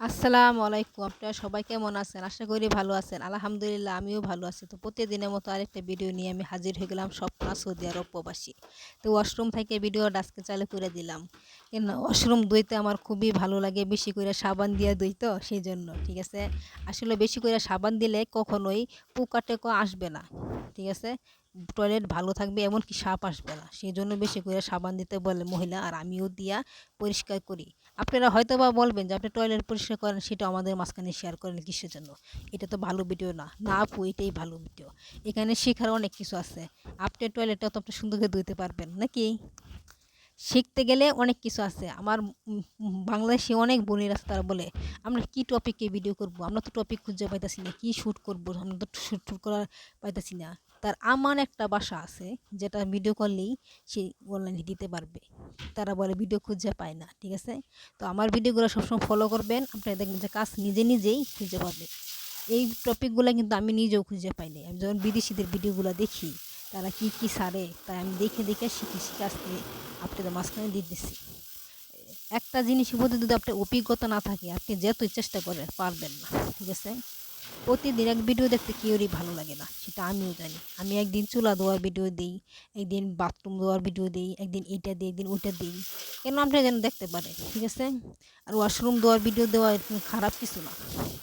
আসসালামু আলাইকুম। আপনারা সবাই কেমন আছেন? আশা করি ভালো আছেন। আলহামদুলিল্লাহ আমিও ভালো আছি। তো প্রতিদিনের মতো আরেকটা ভিডিও নিয়ে আমি হাজির হয়ে গেলাম স্বপ্না সৌদি আরব প্রবাসী। তো ওয়াশরুম থেকে ভিডিওটা আজকে চালু করে দিলাম। কেন ওয়াশরুম ধুইতে আমার খুবই ভালো লাগে। বেশি করে সাবান দিয়ে ধুই তো সেইজন্য। ঠিক আছে? আসলে বেশি করে সাবান দিলে কখনোই পোকা-টোকা আসবে না। ঠিক আছে? টয়লেট ভালো থাকবে এমনকি সাপ আসবে না। সেজন্য বেশি করে সাবান দিতে বলে মহিলা আর আমিও দিয়া পরিষ্কার করি। আপনারা হয়তোবা বলবেন যে আপনি টয়লেট পরিষ্কার করেন সেটা আমাদের মাঝখানে শেয়ার করেন কিসের জন্য? এটা তো ভালো ভিডিও না। না আপু এটাই ভালো ভিডিও। এখানে শেখার অনেক কিছু আছে। আপনার টয়লেটটা তো আপনি সুন্দর করে ধুইতে পারবেন নাকি? শিখতে গেলে অনেক কিছু আছে। আমার বাংলাদেশে অনেক বোনেরা আছে তারা বলে, "আমরা কি টপিকে ভিডিও করব? আমরা তো টপিক খুঁজে পাইতেছি না। কি শুট করব? আমরা তো শুট করা পাইতেছি না।" আমার একটা বাসা আছে যেটা ভিডিও করলেই সে অনলাইনে দিতে পারবে। তারা বলে ভিডিও খুঁজে পায় না। ঠিক আছে? তো আমার ভিডিওগুলো সবসময় ফলো করবেন। আপনারা দেখবেন যে কাজ নিজেই খুঁজে পাবেন। এই টপিকগুলা কিন্তু আমি নিজেও খুঁজে পাই নাই। আমি যখন বিদেশীদের ভিডিওগুলা দেখি, তারা কি ছাড়ে, তাই আমি দেখে শিখে আজকে আপনাদের মাঝখানে দিয়ে দিচ্ছি। একটা জিনিসের প্রতি যদি আপনার অভিজ্ঞতা না থাকে, আপনি যতই চেষ্টা করেন পারবেন না। ঠিক আছে? প্রতিদিন এক ভিডিও দেখতে কেউরই ভালো লাগে না। সেটা আমিও জানি। আমি একদিন চুলা ধোয়ার ভিডিও দেই, একদিন বাথরুম ধোয়ার ভিডিও দেই, একদিন এইটা দেই, একদিন ওইটা দেই। কেন আপনি যেন দেখতে পারেন। ঠিক আছে? আর ওয়াশরুম ধোয়ার ভিডিও দেওয়া এরকম খারাপ কিছু না।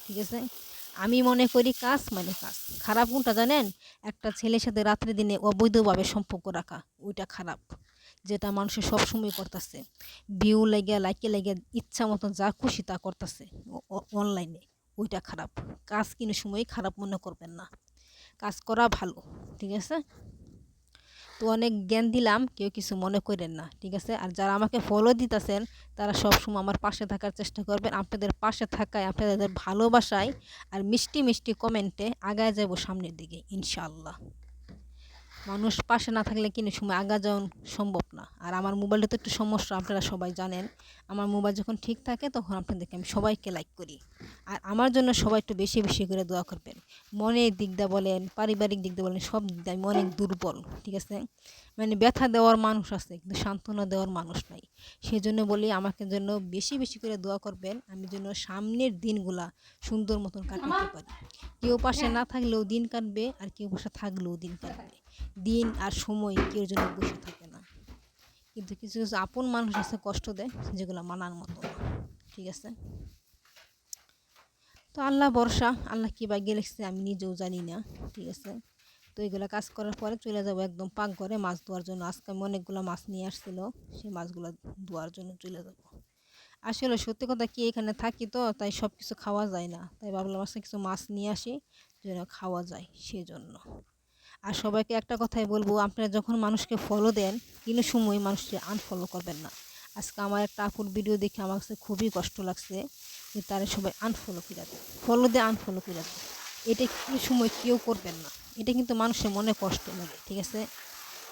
ঠিক আছে? আমি মনে করি কাজ মানে কাজ। খারাপ কোনটা জানেন? একটা ছেলের সাথে রাত্রে দিনে অবৈধভাবে সম্পর্ক রাখা। ওইটা খারাপ। যেটা মানুষে সবসময় করতেছে। ভিউ লাইগা, লাইকে লাইগা ইচ্ছা মতন যা খুশি তা করতেছে অনলাইনে। ওইটা খারাপ। কাজ কোনো সময়ই খারাপ মনে করবেন না। কাজ করা ভালো। ঠিক আছে? তো অনেক জ্ঞান দিলাম, কেউ কিছু মনে করেন না। ঠিক আছে? আর যারা আমাকে ফলো দিতেছেন তারা সবসময় আমার পাশে থাকার চেষ্টা করবেন। আপনাদের পাশে থাকায়, আপনাদের ভালোবাসায় আর মিষ্টি কমেন্টে আগায় যাব সামনের দিকে ইনশাআল্লাহ। মানুষ পাশে না থাকলে কোনো সময় আগা যাওয়া সম্ভব না। আর আমার মোবাইলটা তো একটু সমস্যা, আপনারা সবাই জানেন। আমার মোবাইল যখন ঠিক থাকে তখন আপনাদেরকে আমি সবাইকে লাইক করি। আর আমার জন্য সবাই একটু বেশি করে দোয়া করবেন। মনের দিক দিয়ে বলেন, পারিবারিক দিক দিয়ে বলেন, সব দিক দিয়ে আমি অনেক দুর্বল। ঠিক আছে? মানে ব্যথা দেওয়ার মানুষ আছে কিন্তু সান্ত্বনা দেওয়ার মানুষ নাই। সেজন্য বলি আমাকে জন্য বেশি করে দোয়া করবেন। আমি যেন সামনের দিনগুলা সুন্দর মতন কাটাতে পারি। কেউ পাশে না থাকলেও দিন কাটবে আর কেউ পাশে থাকলেও দিন কাটবে। দিন আর সময় কেউ জন্য বসে থাকে না। কিন্তু কিছু আপন মানুষ আছে কষ্ট দেয়, যেগুলো মানার মতো না। ঠিক আছে? তো আল্লাহ ভরসা, আল্লাহ কি ভাগ্যে লিখছে আমি নিজেও জানি না। ঠিক আছে? তো এগুলো কাজ করার পরে চলে যাবো একদম পাকঘরে মাছ ধোয়ার জন্য। আজকে আমি অনেকগুলো মাছ নিয়ে আসছিল, সেই মাছগুলো ধোয়ার জন্য চলে যাব। আসলে সত্যি কথা কি, এখানে থাকি তো তাই সব কিছু খাওয়া যায় না, তাই ভাবলাম আজকে কিছু মাছ নিয়ে আসি যেন খাওয়া যায় সেজন্য। আর সবাইকে একটা কথাই বলবো, আপনারা যখন মানুষকে ফলো দেন কোনো সময় মানুষকে আনফলো করবেন না। আজকে আমার একটা আপুর ভিডিও দেখে আমার কাছে খুবই কষ্ট লাগছে যে তারা সবাই আনফলো করে দেয়, ফলো দিয়ে আনফলো করে দেয়। এটা কোনো সময় কেউ করবেন না। এটা কিন্তু মানুষের মনে কষ্ট লাগে। ঠিক আছে?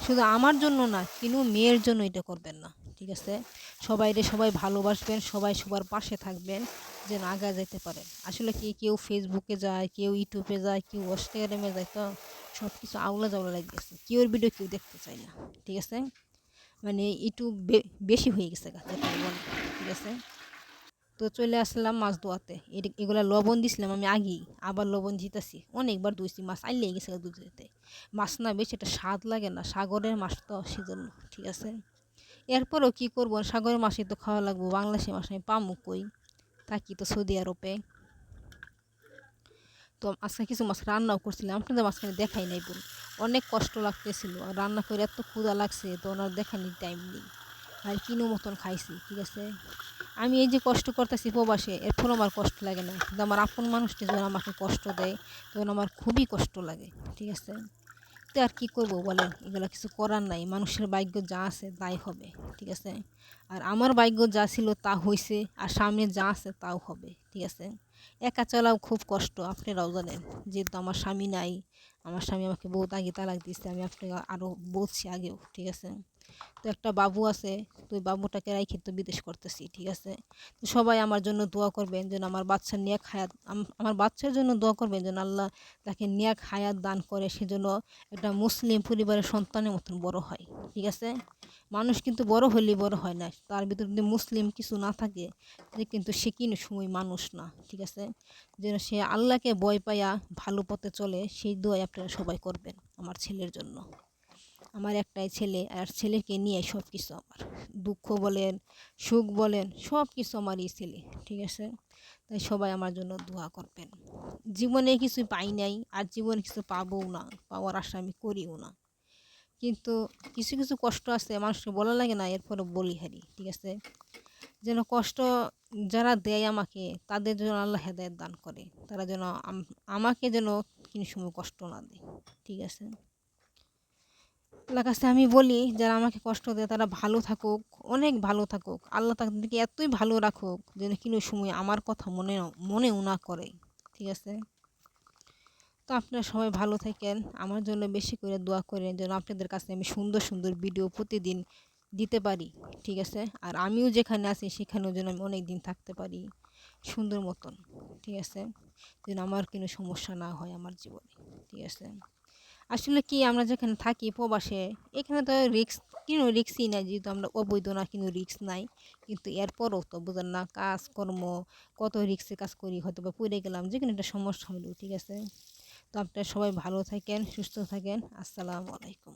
শুধু আমার জন্য না, কোনো মেয়ের জন্য এটা করবেন না। ঠিক আছে? সবাই ভালোবাসবেন, সবাই সবার পাশে থাকবেন যেন আগায় যেতে পারেন। আসলে কি, কেউ ফেসবুকে যায়, কেউ ইউটিউবে যায়, কেউ ইনস্টাগ্রামে যায়, তো সব কিছু আউলা জাউলা লেগে গেছে। কেউর ভিডিও কেউ দেখতে চায় না। ঠিক আছে? মানে একটু বেশি হয়ে গেছে যেটা বলে। ঠিক আছে? তো চলে আসলাম মাছ ধোয়াতে। এগুলা লবণ দিছিলাম আমি আগেই, আবার লবণ দিতেছি। অনেকবার ধুইছি, মাছ আইলেই গেছে ধুতে। মাছ না বেশি একটা স্বাদ লাগে না, সাগরের মাছ তো সেজন্য। ঠিক আছে? এরপরেও কি করবো, সাগরের মাছই তো খাওয়া লাগবো। বাংলাদেশের মাছ আমি পামু কই? থাকি তো সৌদি আরবে। তো আজকে কিছু মাছ রান্নাও করছিলাম, আপনাদের মাঝখানে দেখাই নাই বোন। অনেক কষ্ট লাগতেছিল, আর রান্না করে এত ক্ষুধা লাগছে তো ওনার দেখানির টাইম নেই। আর কিনো মতন খাইছি। ঠিক আছে? আমি এই যে কষ্ট করতেছি প্রবাসে, এরপর আমার কষ্ট লাগে না, কিন্তু আমার আপন মানুষটি যখন আমাকে কষ্ট দেয় তখন আমার খুবই কষ্ট লাগে। ঠিক আছে? তো আর কি করব বলেন, এগুলো কিছু করার নাই। মানুষের ভাগ্য যা আছে তাই হবে। ঠিক আছে? আর আমার ভাগ্য যা ছিল তা হইছে, আর সামনে যা আছে তাও হবে। ঠিক আছে? একা চলাও খুব কষ্ট, আপনারাও জানেন। যেহেতু আমার স্বামী নাই, আমার স্বামী আমাকে বহুত আগে তালাক দিচ্ছে, আমি আপনাকে আরও বলছি আগেও। ঠিক আছে? তো একটা বাবু আছে, তো ওই বাবুটাকে রাইখে তো বিদেশ করতেছি, ঠিক আছে? তো সবাই আমার জন্য দোয়া করবেন যেন আমার বাচ্চার নেক হায়াত আমার বাচ্চার জন্য দোয়া করবেন যেন আল্লাহ তাকে নেক হায়াত দান করে, সেজন্য একটা মুসলিম পরিবারের সন্তানের মতন বড় হয়, ঠিক আছে? মানুষ কিন্তু বড় হলেই বড় হয় না, তার ভিতর যদি মুসলিম কিছু না থাকে তাহলে কিন্তু সে কোনো সময় মানুষ না, ঠিক আছে? যেন সে আল্লাহকে ভয় পাইয়া ভালো পথে চলে, সেই দোয়াই আপনারা সবাই করবেন আমার ছেলের জন্য। আমার একটাই ছেলে, আর ছেলেকে নিয়ে সব কিছু আমার, দুঃখ বলেন, সুখ বলেন, সব কিছু আমারই ছেলে, ঠিক আছে? তাই সবাই আমার জন্য দোয়া করবেন। জীবনে কিছু পাই নাই, আর জীবনে কিছু পাবও না, পাওয়ার আশা আমি করিও না। কিন্তু কিছু কিছু কষ্ট আছে, মানুষকে বলা লাগে না, এরপরে বলি হারি, ঠিক আছে? যেন কষ্ট যারা দেয় আমাকে, তাদের জন্য আল্লাহ হেদায়েত দান করে, তারা যেন আমাকে যেন কোনো সময় কষ্ট না দেয়, ঠিক আছে? আল্লাহর কাছে আমি বলি যারা আমাকে কষ্ট দেয় তারা ভালো থাকুক, অনেক ভালো থাকুক, আল্লাহ তাদেরকে এতই ভালো রাখুক যেন কোনো সময় আমার কথা মনেও না করে, ঠিক আছে? তো আপনারা সবাই ভালো থাকেন, আমার জন্য বেশি করে দোয়া করেন যেন আপনাদের কাছে আমি সুন্দর সুন্দর ভিডিও প্রতিদিন দিতে পারি, ঠিক আছে? আর আমিও যেখানে আছি সেখানেও যেন আমি অনেক দিন থাকতে পারি সুন্দর মতন, ঠিক আছে? যেন আমার কোনো সমস্যা না হয় আমার জীবনে, ঠিক আছে? আসলে কি আমরা যেখানে থাকি প্রবাসে, এখানে তো কোনো রিস্কই নাই, যেহেতু আমরা অবৈধ না, কোনো রিস্ক নাই। কিন্তু এরপরও তো বুঝেন না, কাজকর্ম কত রিস্কে কাজ করি, হয়তো বা পড়ে গেলাম, যেকোনো একটা সমস্যা হলো, ঠিক আছে? তো আপনারা সবাই ভালো থাকেন, সুস্থ থাকেন। আসসালামু আলাইকুম।